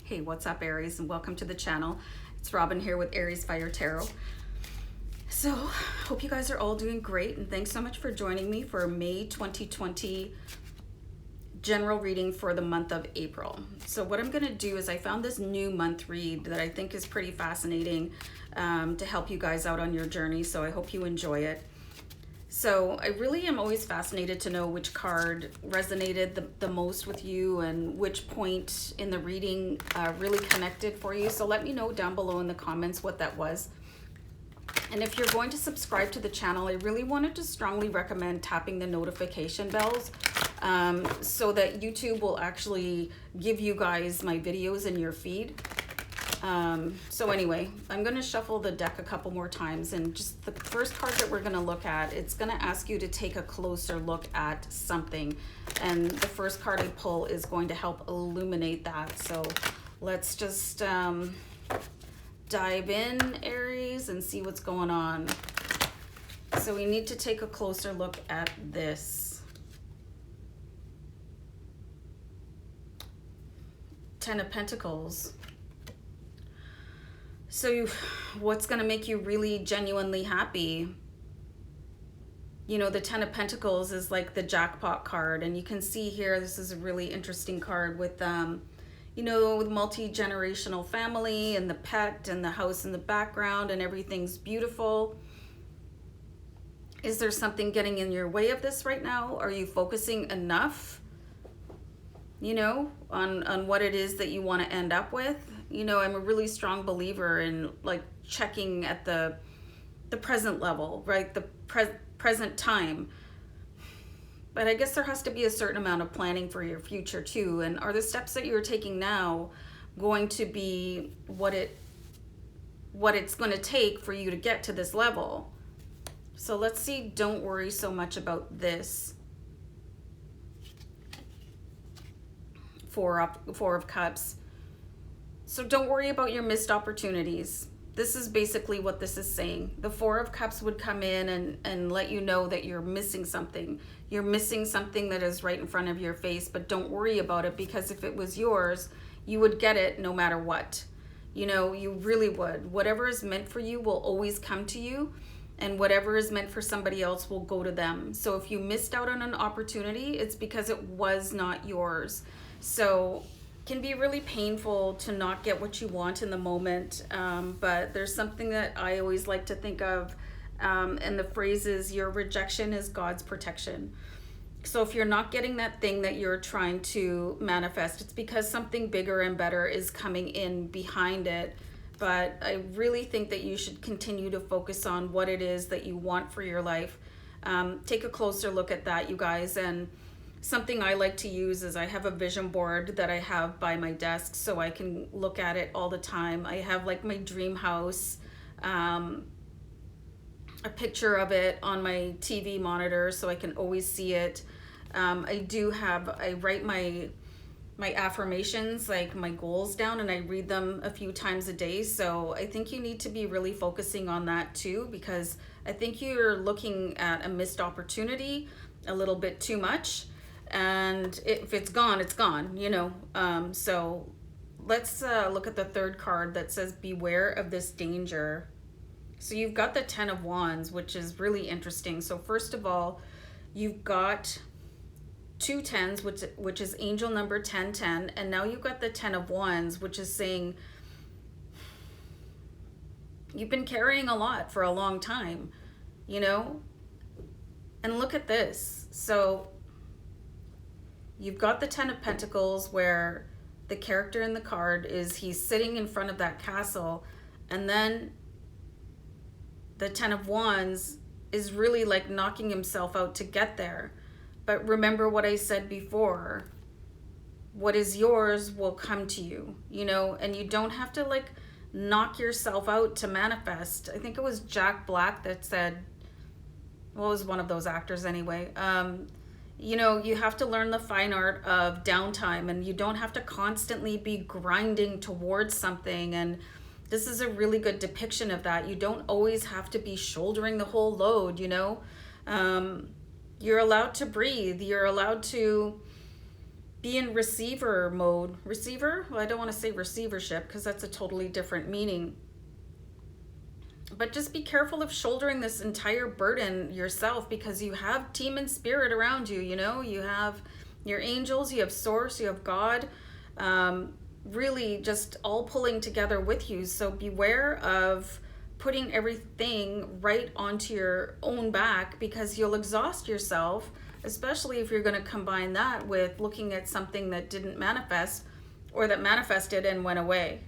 Hey, what's up, Aries, and welcome to the channel. It's Robin here with AriesFireTarot. So, hope you guys are all doing great, and thanks so much for joining me for May 2020 general reading for the month of April. So what I'm going to do is I found this new month read that I think is pretty fascinating to help you guys out on your journey, so I hope you enjoy it. So I really am always fascinated to know which card resonated the most with you and which point in the reading really connected for you. So let me know down below in the comments what that was. And if you're going to subscribe to the channel, I really wanted to strongly recommend tapping the notification bells so that YouTube will actually give you guys my videos in your feed. So anyway, I'm going to shuffle the deck a couple more times, and just the first card that we're going to look at, it's going to ask you to take a closer look at something, and the first card I pull is going to help illuminate that. So let's just dive in, Aries, and see what's going on. So we need to take a closer look at this. Ten of Pentacles. So what's going to make you really genuinely happy? You know, the Ten of Pentacles is like the jackpot card, and you can see here, this is a really interesting card with, you know, with multi-generational family and the pet and the house in the background and everything's beautiful. Is there something getting in your way of this right now? Are you focusing enough, you know, on what it is that you want to end up with? You know, I'm a really strong believer in like checking at the present level, right? The present time. But I guess there has to be a certain amount of planning for your future too. And are the steps that you're taking now going to be what it's going to take for you to get to this level? So let's see, don't worry so much about this. Four of Cups. So don't worry about your missed opportunities. This is basically what this is saying. The Four of Cups would come in and let you know that you're missing something. You're missing something that is right in front of your face, but don't worry about it, because if it was yours, you would get it no matter what. You know, you really would. Whatever is meant for you will always come to you, and whatever is meant for somebody else will go to them. So if you missed out on an opportunity, it's because it was not yours. So can be really painful to not get what you want in the moment, but there's something that I always like to think of, and the phrase is, your rejection is God's protection. So if you're not getting that thing that you're trying to manifest, it's because something bigger and better is coming in behind it. But I really think that you should continue to focus on what it is that you want for your life. Take a closer look at that, you guys. And something I like to use is I have a vision board that I have by my desk so I can look at it all the time. I have like my dream house, a picture of it on my TV monitor so I can always see it. I write my affirmations, like my goals down, and I read them a few times a day. So I think you need to be really focusing on that too, because I think you're looking at a missed opportunity a little bit too much. And if it's gone, it's gone, you know. So let's look at the third card that says beware of this danger. So you've got the Ten of Wands, which is really interesting. So first of all, you've got two tens, which is angel number 1010, and now you've got the Ten of Wands, which is saying you've been carrying a lot for a long time, you know. And look at this. So you've got the Ten of Pentacles, where the character in the card is he's sitting in front of that castle, and then the Ten of Wands is really like knocking himself out to get there. But remember what I said before, what is yours will come to you, you know, and you don't have to like knock yourself out to manifest. I think it was Jack Black that said, well, it was one of those actors anyway, you know, you have to learn the fine art of downtime, and you don't have to constantly be grinding towards something. And this is a really good depiction of that. You don't always have to be shouldering the whole load, you know. You're allowed to breathe. You're allowed to be in receiver mode. Receiver? Well, I don't want to say receivership because that's a totally different meaning. But just be careful of shouldering this entire burden yourself, because you have team and spirit around you, you know? You have your angels, you have source, you have God, really just all pulling together with you. So beware of putting everything right onto your own back, because you'll exhaust yourself, especially if you're going to combine that with looking at something that didn't manifest or that manifested and went away.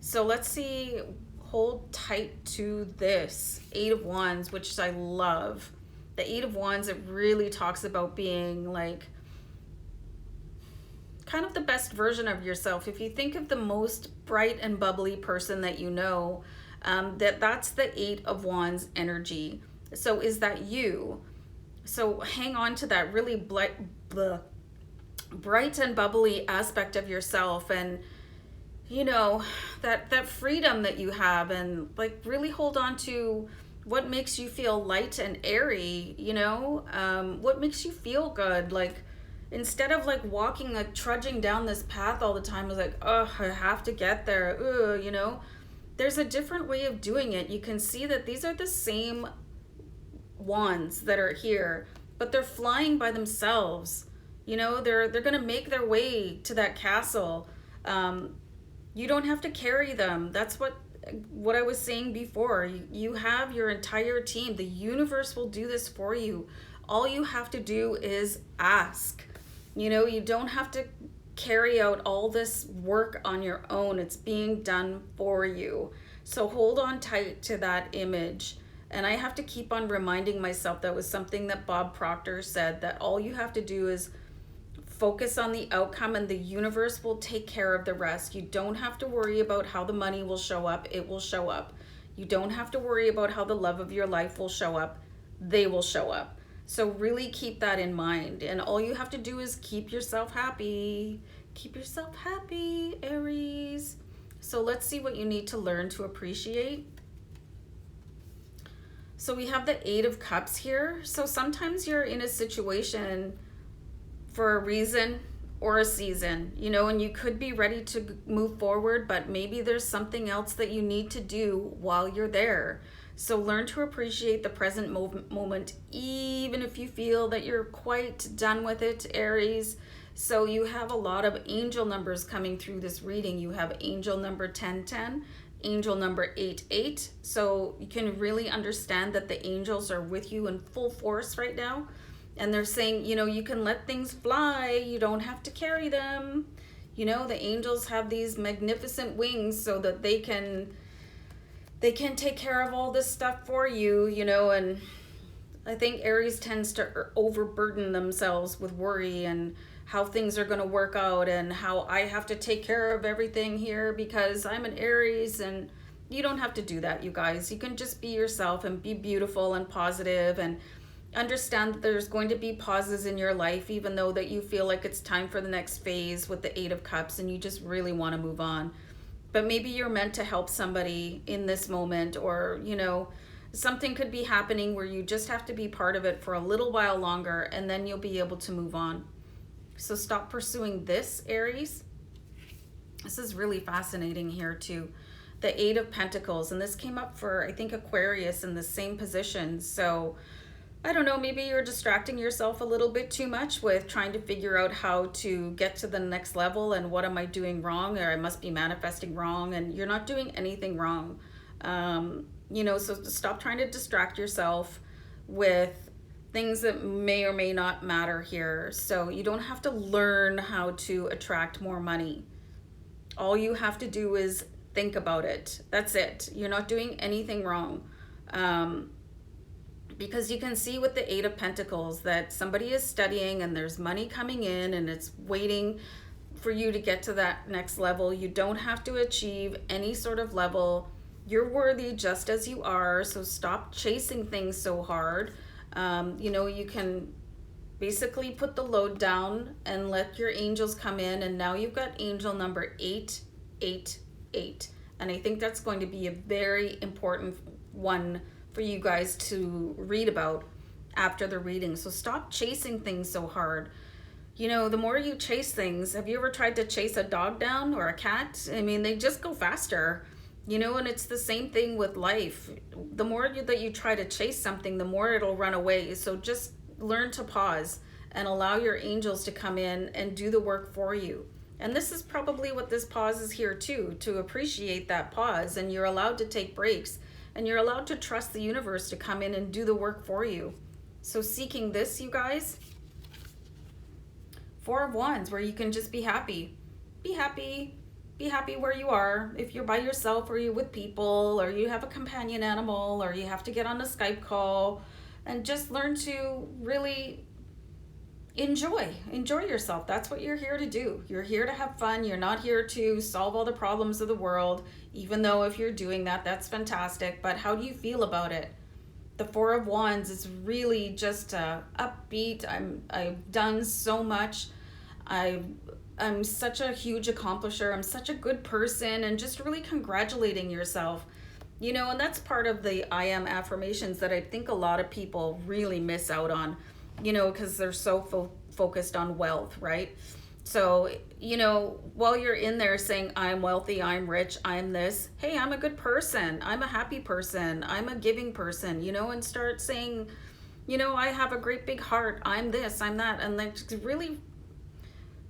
So let's see. Hold tight to this 8 of Wands, which I love. The 8 of Wands, it really talks about being like kind of the best version of yourself. If you think of the most bright and bubbly person that you know, that's the 8 of Wands energy. So is that you? So hang on to that really bright and bubbly aspect of yourself, and you know, that freedom that you have, and like really hold on to what makes you feel light and airy, you know, what makes you feel good. Like instead of like walking, like trudging down this path all the time, it's like, oh, I have to get there, you know, there's a different way of doing it. You can see that these are the same wands that are here, but they're flying by themselves. You know, they're gonna make their way to that castle. You don't have to carry them. That's what I was saying before. You have your entire team. The universe will do this for you. All you have to do is ask. You know, you don't have to carry out all this work on your own. It's being done for you. So hold on tight to that image. And I have to keep on reminding myself, that was something that Bob Proctor said, that all you have to do is focus on the outcome and the universe will take care of the rest. You don't have to worry about how the money will show up. It will show up. You don't have to worry about how the love of your life will show up. They will show up. So really keep that in mind. And all you have to do is keep yourself happy. Keep yourself happy, Aries. So let's see what you need to learn to appreciate. So we have the 8 of Cups here. So sometimes you're in a situation for a reason or a season, you know, and you could be ready to move forward, but maybe there's something else that you need to do while you're there. So learn to appreciate the present moment, even if you feel that you're quite done with it, Aries. So you have a lot of angel numbers coming through this reading. You have angel number 1010, angel number 88. So you can really understand that the angels are with you in full force right now. And they're saying, you know, you can let things fly. You don't have to carry them. You know, the angels have these magnificent wings so that they can take care of all this stuff for you, you know. And I think Aries tends to overburden themselves with worry and how things are going to work out and how I have to take care of everything here because I'm an Aries. And you don't have to do that, you guys. You can just be yourself and be beautiful and positive, and understand that there's going to be pauses in your life, even though that you feel like it's time for the next phase with the 8 of Cups and you just really want to move on. But maybe you're meant to help somebody in this moment, or, you know, something could be happening where you just have to be part of it for a little while longer, and then you'll be able to move on. So stop pursuing this, Aries. This is really fascinating here too. The 8 of Pentacles, and this came up for, I think, Aquarius in the same position. So I don't know, maybe you're distracting yourself a little bit too much with trying to figure out how to get to the next level and what am I doing wrong, or I must be manifesting wrong, and you're not doing anything wrong. You know, so stop trying to distract yourself with things that may or may not matter here. So you don't have to learn how to attract more money. All you have to do is think about it. That's it. You're not doing anything wrong. Because you can see with the 8 of Pentacles that somebody is studying and there's money coming in and it's waiting for you to get to that next level. You don't have to achieve any sort of level. You're worthy just as you are. So stop chasing things so hard. You know, you can basically put the load down and let your angels come in. And now you've got angel number 888. And I think that's going to be a very important one for you guys to read about after the reading. So stop chasing things so hard. You know, the more you chase things, have you ever tried to chase a dog down or a cat? I mean, they just go faster, you know, and it's the same thing with life. The more that you try to chase something, the more it'll run away. So just learn to pause and allow your angels to come in and do the work for you. And this is probably what this pause is here too, to appreciate that pause. And you're allowed to take breaks, and you're allowed to trust the universe to come in and do the work for you. So seeking this, you guys, Four of Wands, where you can just be happy. Be happy. Be happy where you are. If you're by yourself, or you're with people, or you have a companion animal, or you have to get on a Skype call, and just learn to really enjoy yourself. That's what you're here to do. You're here to have fun. You're not here to solve all the problems of the world, even though if you're doing that, that's fantastic. But how do you feel about it? The Four of Wands is really just upbeat. I've done so much. I'm such a huge accomplisher. I'm such a good person, and just really congratulating yourself. You know, and that's part of the I am affirmations that I think a lot of people really miss out on, you know, because they're so focused on wealth, right? So, you know, while you're in there saying, I'm wealthy, I'm rich, I'm this, hey, I'm a good person, I'm a happy person, I'm a giving person, you know, and start saying, you know, I have a great big heart, I'm this, I'm that, and like really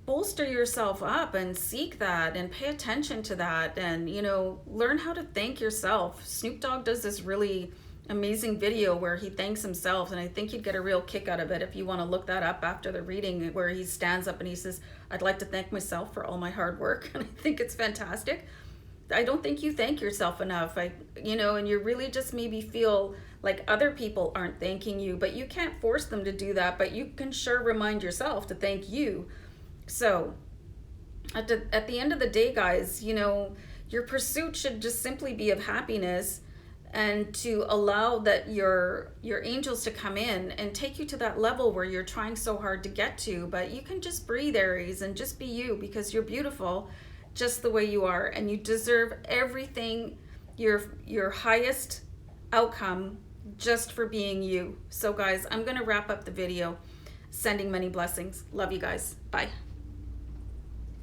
bolster yourself up and seek that and pay attention to that, and, you know, learn how to thank yourself. Snoop Dogg does this really amazing video where he thanks himself, and I think you'd get a real kick out of it if you want to look that up after the reading, where he stands up and he says, I'd like to thank myself for all my hard work. And I think it's fantastic. I don't think you thank yourself enough. You know, and you really just maybe feel like other people aren't thanking you, but you can't force them to do that, but you can sure remind yourself to thank you. So at the end of the day, guys, you know, your pursuit should just simply be of happiness, and to allow that your angels to come in and take you to that level where you're trying so hard to get to. But you can just breathe, Aries, and just be you, because you're beautiful just the way you are, and you deserve everything, your highest outcome, just for being you. So guys, I'm gonna wrap up the video. Sending many blessings. Love you guys. Bye.